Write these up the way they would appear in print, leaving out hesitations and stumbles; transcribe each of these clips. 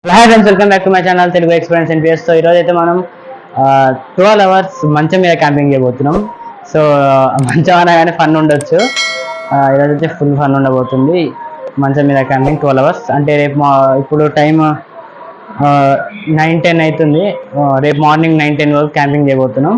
Hi friends, welcome back to my channel Telugu experience NPS. So ఈరోజు అయితే మనం 12 hours మంచం మీద క్యాంపింగ్ చేయబోతున్నాం. సో మంచం అనగానే ఫన్ ఉండొచ్చు. ఈరోజు అయితే ఫుల్ ఫన్ ఉండబోతుంది. మంచం మీద క్యాంపింగ్ 12 అవర్స్ అంటే రేపు ఇప్పుడు టైం 9-10 అవుతుంది. రేపు మార్నింగ్ 9-10 వరకు క్యాంపింగ్ చేయబోతున్నాం.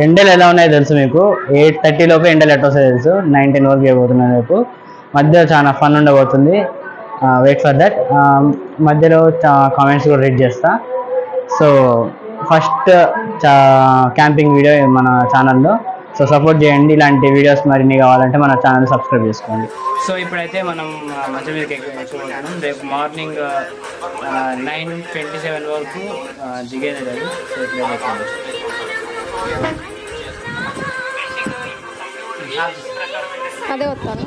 ఎండలు ఎలా ఉన్నాయో తెలుసు మీకు. 8:30 లోపు ఎండలు ఎట్లా వస్తాయో తెలుసు. 9-10 వరకు చేయబోతున్నాం. రేపు మధ్య చాలా ఫన్ ఉండబోతుంది. Wait for that. మధ్యలో కామెంట్స్ కూడా రీడ్ చేస్తా. సో ఫస్ట్ క్యాంపింగ్ వీడియో మన ఛానల్లో. సో సపోర్ట్ చేయండి. ఇలాంటి వీడియోస్ మరిన్ని కావాలంటే మన ఛానల్ సబ్స్క్రైబ్ చేసుకోండి. సో ఇప్పుడైతే మనం మంచం మీదకి ఎక్కుతున్నాం. రేపు మార్నింగ్ 9:27 వరకు దిగేది లేదు. సో ఇట్లా అదే వస్తాను.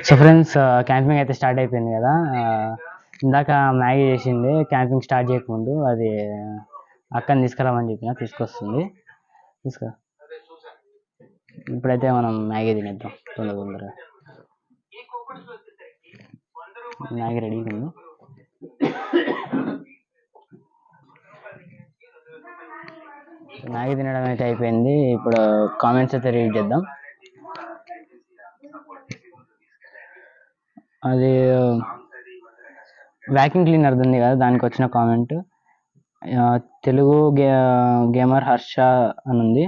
సో ఫ్రెండ్స్, క్యాంపింగ్ అయితే స్టార్ట్ అయిపోయింది కదా. ఇందాక మ్యాగీ చేసింది క్యాంపింగ్ స్టార్ట్ చేయకముందు. అది అక్కని తీసుకురామని చెప్పిన, తీసుకొస్తుంది. ఇప్పుడైతే మనం మ్యాగీ తినేద్దాం తొందరగా. మ్యాగీ రెడీగా ఉంది. మ్యాగీ తినడం అయితే అయిపోయింది. ఇప్పుడు కామెంట్స్ అయితే రీడ్ చేద్దాం. అది వ్యాక్యూమ్ క్లీనర్ ఉంది కదా, దానికి వచ్చిన కామెంట్. తెలుగు గేమర్ హర్ష అని ఉంది,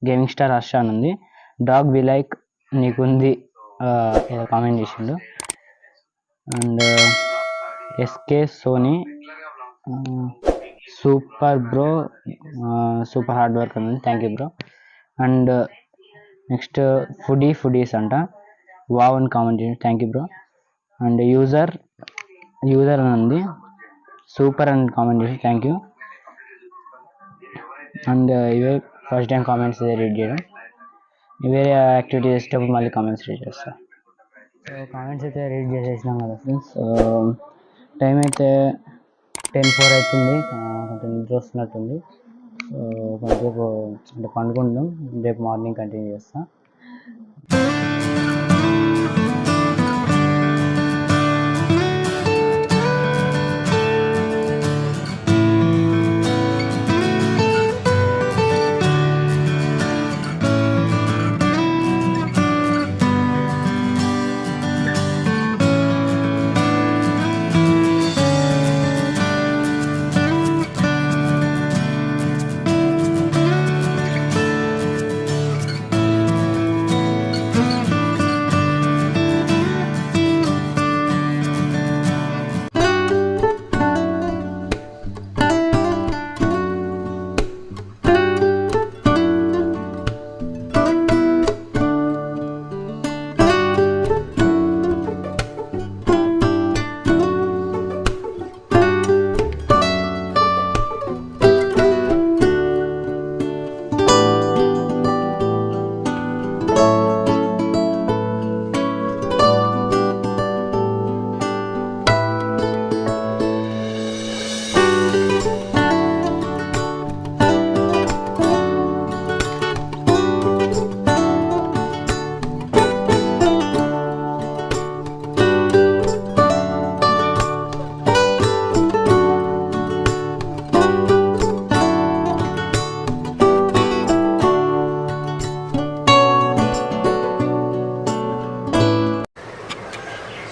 గేమింగ్ స్టార్ హర్ష అని ఉంది. డాగ్ బి లైక్ నీకుంది ఏదో కామెంట్ చేసిండు. And SK Sony super bro, super hard work అని ఉంది. Thank you bro. And next foodies అంట, వావ్ అని కామెంట్ చేయండి. Thank you bro. And user అని ఉంది, సూపర్ అని కామెంట్ చేసి థ్యాంక్ యూ. అండ్ ఇవే ఫస్ట్ టైం కామెంట్స్ రీడ్ చేయడం. వేరే యాక్టివిటీ చేసేటప్పుడు మళ్ళీ కామెంట్స్ రీడ్ చేస్తా. సో కామెంట్స్ అయితే రీడ్ చేసేసినాం కదా ఫ్రెండ్స్. టైం అయితే 10:04 అవుతుంది. కొంచెం నిద్ర వస్తున్నట్టుంది. సో కొంచెంసేపు అంటే పండుకుంటాం. రేపు మార్నింగ్ కంటిన్యూ చేస్తా.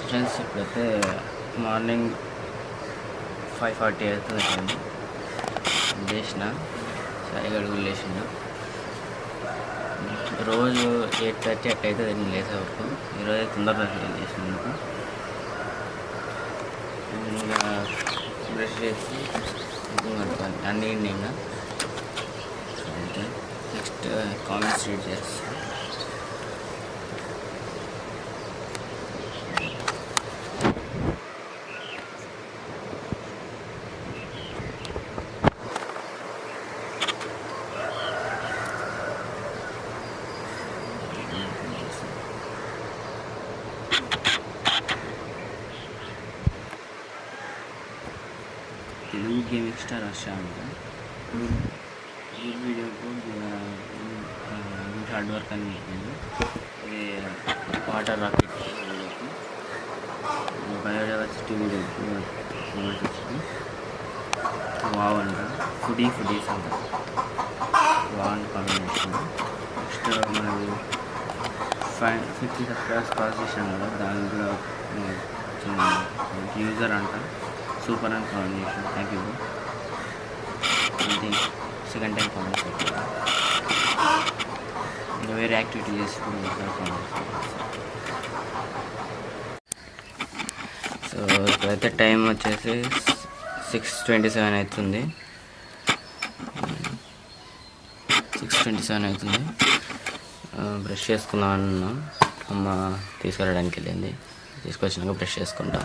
ఫ్రెండ్స్, ఇప్పుడైతే మార్నింగ్ 5:40 అవుతుంది. లేచిన సాయి అడుగులు లేచిండు. రోజు 8:30 అట్ట అవుతుంది నేను లేసే వరకు. ఈరోజు తొందరగా లేచినందుకు ఇంకా బ్రష్ చేసి కట్టుకోవాలి అన్నీ ఇంకా. నెక్స్ట్ కామెంట్స్ రీడ్ చేస్తాను. తెలుగు గేమింగ్ స్టార్ హర్ష అంట. ఇప్పుడు ఈ వీడియోకు హార్డ్ వర్క్ అని చెప్పింది. ఇది వాటర్ రాకెట్ వీడియోకి బయోడైవర్సిటీ వీడియోకి బాగుంట ఫుడీస్ అంట బాగుంది కాంబినేషన్. నెక్స్ట్ మనకి 50 సబ్స్క్రైబర్స్ కాల్ చేసాం కదా, దానికి కూడా చిన్న యూజర్ అంట. Super and combination. Thank you. Second time comments పెట్టారు. ఇంకా వేరే యాక్టివిటీ చేసి సో ఇప్పుడైతే టైం వచ్చేసి 6:27 అవుతుంది. 6:27 అవుతుంది. బ్రష్ చేసుకుందాం అన్నా, అమ్మ తీసుకెళ్ళడానికి వెళ్ళింది. తీసుకొచ్చినాక బ్రష్ చేసుకుంటాం.